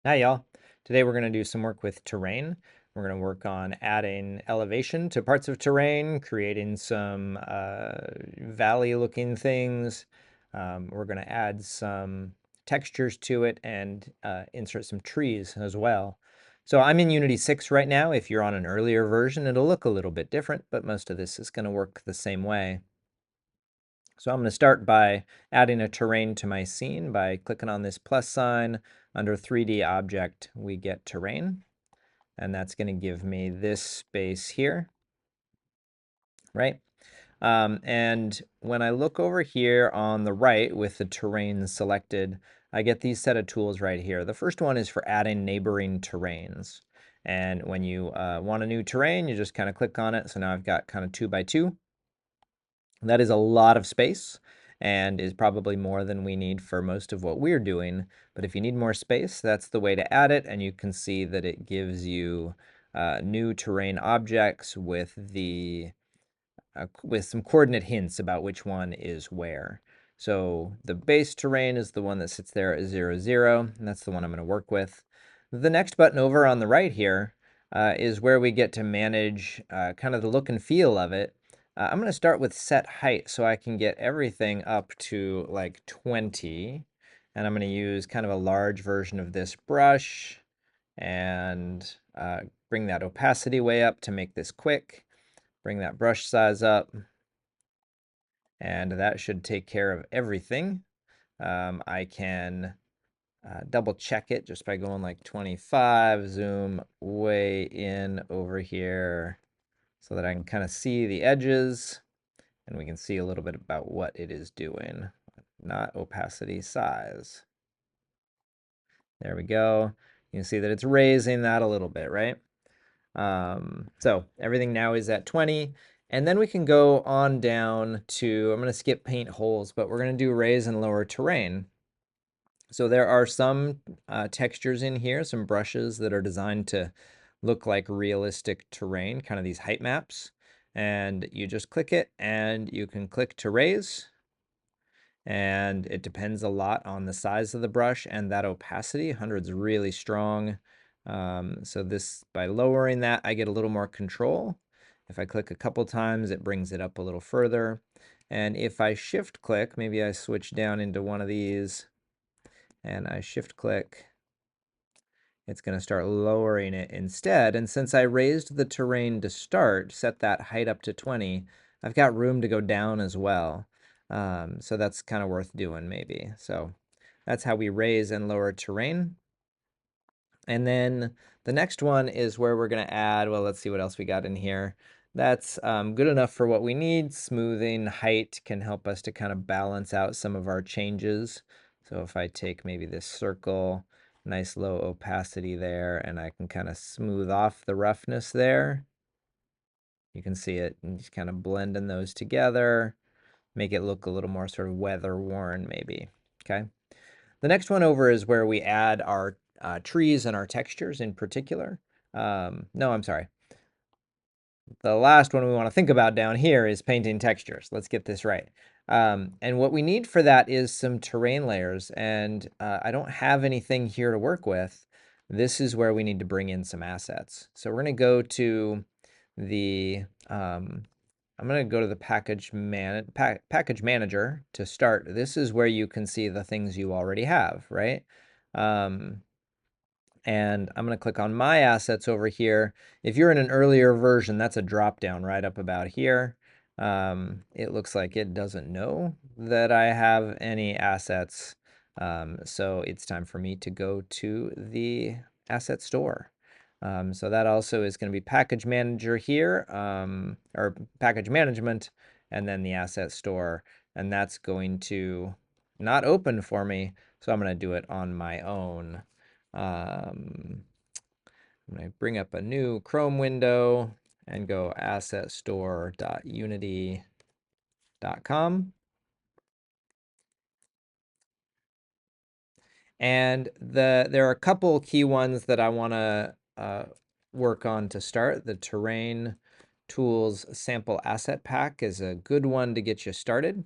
Hi, y'all. Today we're going to do some work with terrain. We're going to work on adding elevation to parts of terrain, creating some valley-looking things. We're going to add some textures to it and insert some trees as well. So I'm in Unity 6 right now. If you're on an earlier version, it'll look a little bit different, but most of this is going to work the same way. So I'm going to start by adding a terrain to my scene by clicking on this plus sign. Under 3D object, we get terrain, and that's going to give me this space here, right? And when I look over here on the right with the terrain selected, I get these set of tools right here. The first one is for adding neighboring terrains. And when you want a new terrain, you just kind of click on it. So now I've got kind of 2 by 2. That is a lot of space and is probably more than we need for most of what we're doing. But if you need more space, that's the way to add it. And you can see that it gives you new terrain objects with with some coordinate hints about which one is where. So the base terrain is the one that sits there at 0, 0, and that's the one I'm going to work with. The next button over on the right here is where we get to manage kind of the look and feel of it. I'm going to start with set height so I can get everything up to like 20. And I'm going to use kind of a large version of this brush and bring that opacity way up to make this quick. Bring that brush size up. And that should take care of everything. I can double check it just by going like 25, zoom way in over here so that I can kind of see the edges and we can see a little bit about what it is doing, not opacity, size. There we go. You can see that it's raising that a little bit, right? So everything now is at 20. And then we can go on down to, I'm going to skip paint holes, but we're going to do raise and lower terrain. So there are some textures in here, some brushes that are designed to look like realistic terrain, kind of these height maps. And you just click it and you can click to raise. And it depends a lot on the size of the brush and that opacity. 100's really strong. So this, by lowering that, I get a little more control. If I click a couple times, it brings it up a little further. And if I shift click, maybe I switch down into one of these and I shift click, it's going to start lowering it instead. And since I raised the terrain to start, set that height up to 20, I've got room to go down as well. So that's kind of worth doing maybe. So that's how we raise and lower terrain. And then the next one is where we're going to add, well, let's see what else we got in here. That's good enough for what we need. Smoothing height can help us to kind of balance out some of our changes. So if I take maybe this circle, nice low opacity there, and I can kind of smooth off the roughness there. You can see it and just kind of blending those together, make it look a little more sort of weather worn maybe, okay? The next one over is where we add our trees and our textures in particular. No, I'm sorry. The last one we want to think about down here is painting textures. Let's get this right. And what we need for that is some terrain layers. And I don't have anything here to work with. This is where we need to bring in some assets. So we're going to go to the, I'm going to go to the package manager to start. This is where you can see the things you already have, right? And I'm going to click on My Assets over here. If you're in an earlier version, that's a drop down right up about here. It looks like it doesn't know that I have any assets. So it's time for me to go to the asset store. So that also is going to be Package Manager here, or Package Management, and then the asset store. And that's going to not open for me, so I'm going to do it on my own. I'm going to bring up a new Chrome window and go assetstore.unity.com. And there are a couple key ones that I want to work on to start. The Terrain Tools Sample Asset Pack is a good one to get you started.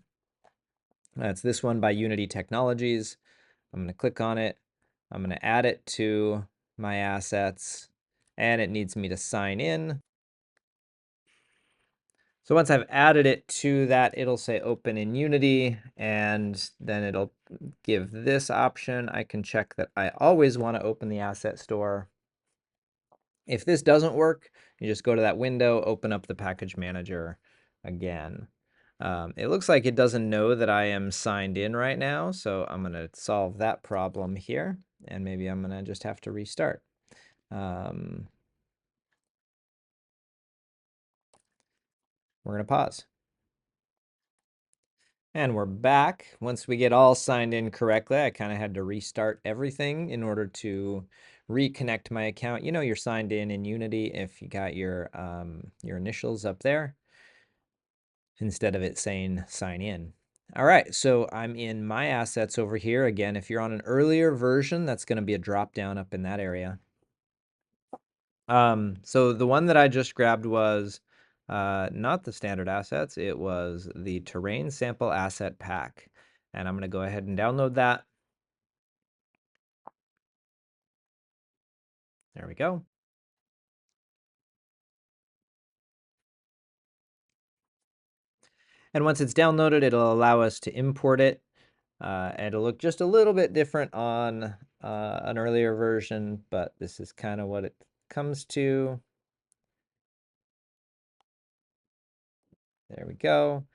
That's this one by Unity Technologies. I'm going to click on it. I'm going to add it to my assets, and it needs me to sign in. So once I've added it to that, it'll say open in Unity, and then it'll give this option. I can check that I always want to open the asset store. If this doesn't work, you just go to that window, open up the package manager again. It looks like it doesn't know that I am signed in right now, so I'm going to solve that problem here, and maybe I'm going to just have to restart. We're going to pause. And we're back. Once we get all signed in correctly, I kind of had to restart everything in order to reconnect my account. You know, you're signed in Unity if you got your initials up there instead of it saying sign in. All right, so I'm in my assets over here. Again, if you're on an earlier version, that's going to be a drop down up in that area. So the one that I just grabbed was not the standard assets, it was the terrain sample asset pack. And I'm going to go ahead and download that. There we go. And once it's downloaded, it'll allow us to import it. And it'll look just a little bit different on an earlier version, but this is kind of what it comes to. There we go.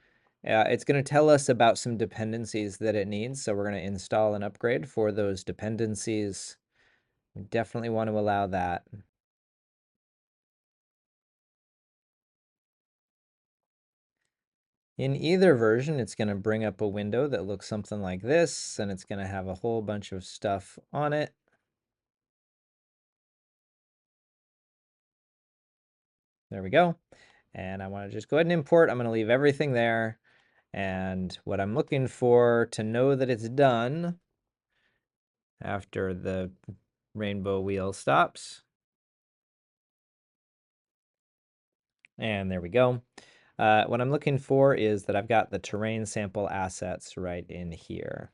It's going to tell us about some dependencies that it needs, so we're going to install an upgrade for those dependencies. We definitely want to allow that. In either version, it's going to bring up a window that looks something like this, and it's going to have a whole bunch of stuff on it. There we go. And I want to just go ahead and import. I'm going to leave everything there. And what I'm looking for to know that it's done after the rainbow wheel stops. And there we go. What I'm looking for is that I've got the terrain sample assets right in here.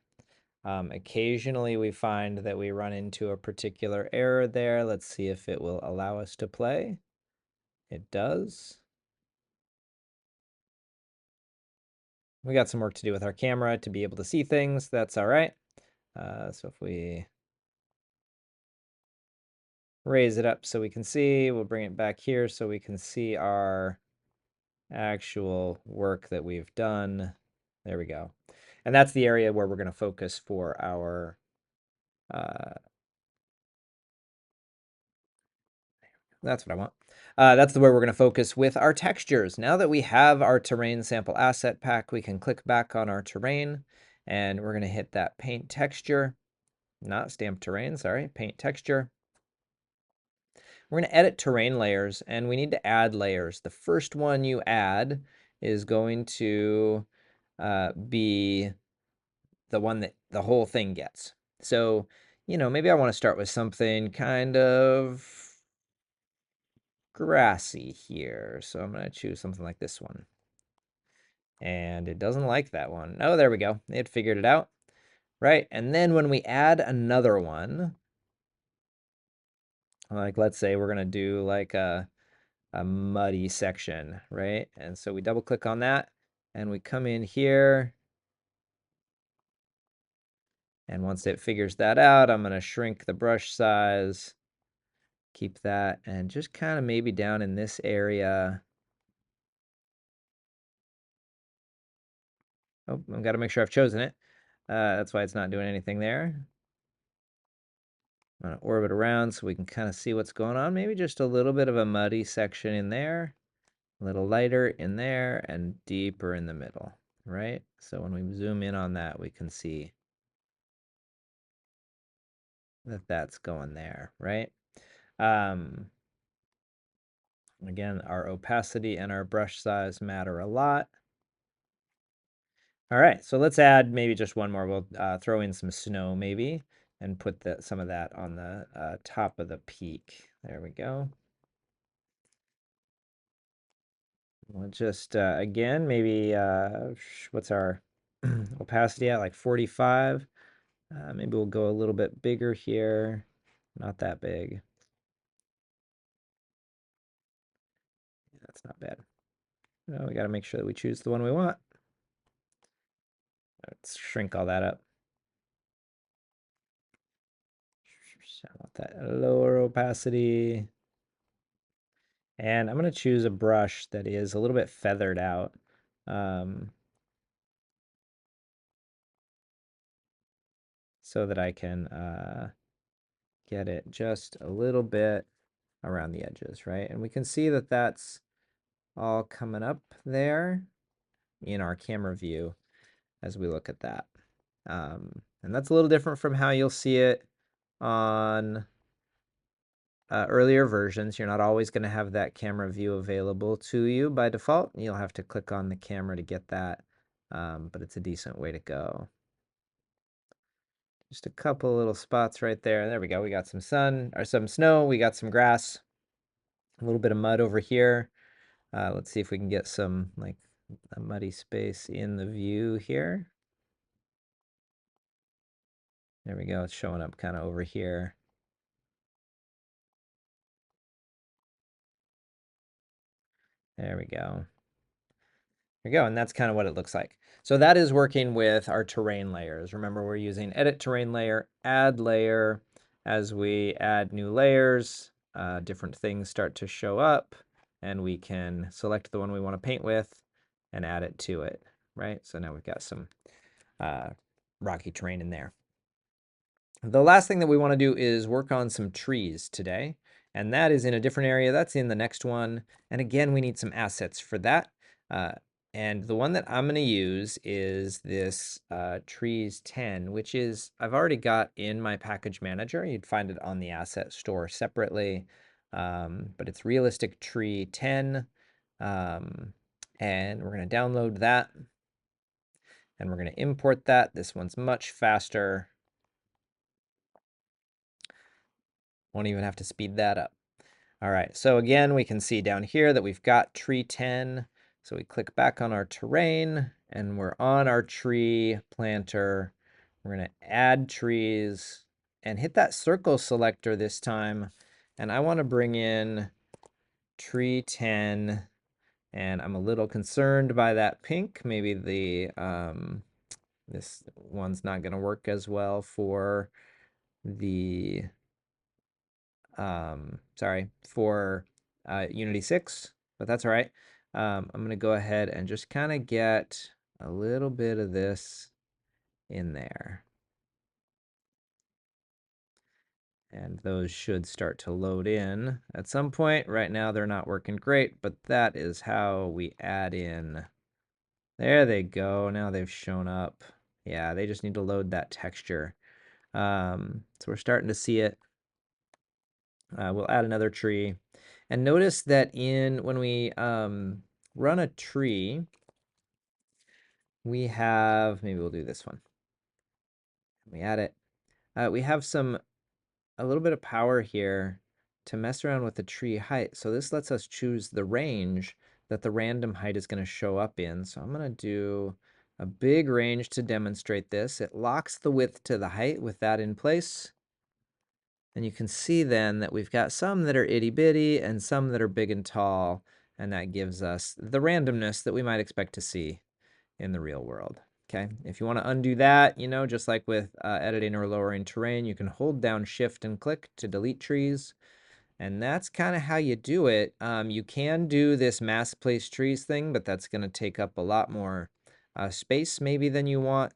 Occasionally we find that we run into a particular error there. Let's see if it will allow us to play. It does. We got some work to do with our camera to be able to see things. That's all right. So if we raise it up so we can see, we'll bring it back here so we can see our actual work that we've done. There we go. And that's the area where we're going to focus for our that's what I want. That's the way we're going to focus with our textures. Now that we have our terrain sample asset pack, we can click back on our terrain and we're going to hit that paint texture, not stamp terrain, sorry, paint texture. We're going to edit terrain layers and we need to add layers. The first one you add is going to be the one that the whole thing gets. So, maybe I want to start with something kind of grassy here. So I'm going to choose something like this one. And it doesn't like that one. Oh, there we go. It figured it out. Right. And then when we add another one, like let's say we're going to do like a muddy section, right? And so we double click on that and we come in here. And once it figures that out, I'm going to shrink the brush size, keep that, and just kind of maybe down in this area. Oh, I've got to make sure I've chosen it. That's why it's not doing anything there. I'm going to orbit around so we can kind of see what's going on. Maybe just a little bit of a muddy section in there, a little lighter in there, and deeper in the middle, right? So when we zoom in on that, we can see that that's going there, right? Again, our opacity and our brush size matter a lot. All right, so let's add maybe just one more. We'll throw in some snow maybe and put some of that on the top of the peak. There we go. We'll just, again, maybe, what's our opacity at, like 45? Maybe we'll go a little bit bigger here. Not that big. That's not bad. No, we got to make sure that we choose the one we want. Let's shrink all that up. I want that lower opacity. And I'm going to choose a brush that is a little bit feathered out. So that I can get it just a little bit around the edges, right? And we can see that that's all coming up there in our camera view as we look at that. And that's a little different from how you'll see it on earlier versions. You're not always going to have that camera view available to you by default. You'll have to click on the camera to get that, but it's a decent way to go. Just a couple little spots right there. There we go. We got some sun or some snow. We got some grass, a little bit of mud over here. Let's see if we can get some like a muddy space in the view here. There we go. It's showing up kind of over here. There we go. There we go. And that's kind of what it looks like. So that is working with our terrain layers. Remember, we're using edit terrain layer, add layer. As we add new layers, different things start to show up, and we can select the one we want to paint with and add it to it, right? So now we've got some rocky terrain in there. The last thing that we want to do is work on some trees today, and that is in a different area. That's in the next one. And again, we need some assets for that. And the one that I'm going to use is this trees 10, which is I've already got in my package manager. You'd find it on the asset store separately, but it's realistic tree 10. And we're going to download that, and we're going to import that. This one's much faster. Won't even have to speed that up. All right, so again, we can see down here that we've got tree 10. So we click back on our terrain, and we're on our tree planter. We're going to add trees and hit that circle selector this time. And I want to bring in tree 10, and I'm a little concerned by that pink. Maybe the this one's not going to work as well for the for Unity 6, but that's all right. I'm going to go ahead and just kind of get a little bit of this in there. And those should start to load in at some point. Right now they're not working great, but that is how we add in. There they go. Now they've shown up. Yeah, they just need to load that texture. So we're starting to see it. We'll add another tree. And notice that when we run a tree, we have, maybe we'll do this one. We add it. We have a little bit of power here to mess around with the tree height. So this lets us choose the range that the random height is going to show up in. So I'm going to do a big range to demonstrate this. It locks the width to the height with that in place. And you can see then that we've got some that are itty bitty and some that are big and tall, and that gives us the randomness that we might expect to see in the real world. Okay, if you want to undo that, just like with editing or lowering terrain, you can hold down Shift and click to delete trees, and that's kind of how you do it. You can do this mass place trees thing, but that's going to take up a lot more space maybe than you want.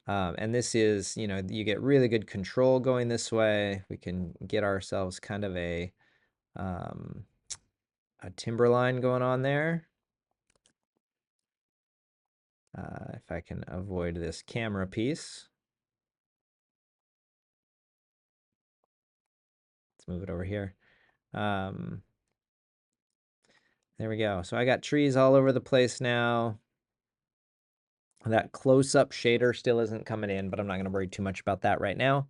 And this is, you get really good control going this way. We can get ourselves kind of a timberline going on there. If I can avoid this camera piece. Let's move it over here. There we go. So I got trees all over the place now. That close-up shader still isn't coming in, but I'm not going to worry too much about that right now.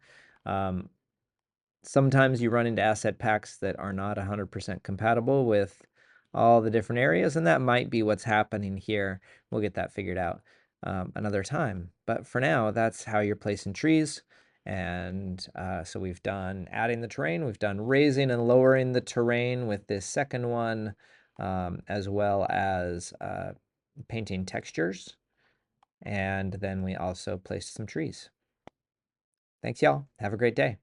Sometimes you run into asset packs that are not 100% compatible with all the different areas, and that might be what's happening here. We'll get that figured out. another time. But for now, that's how you're placing trees. And so we've done adding the terrain, we've done raising and lowering the terrain with this second one, as well as painting textures. And then we also placed some trees. Thanks, y'all. Have a great day.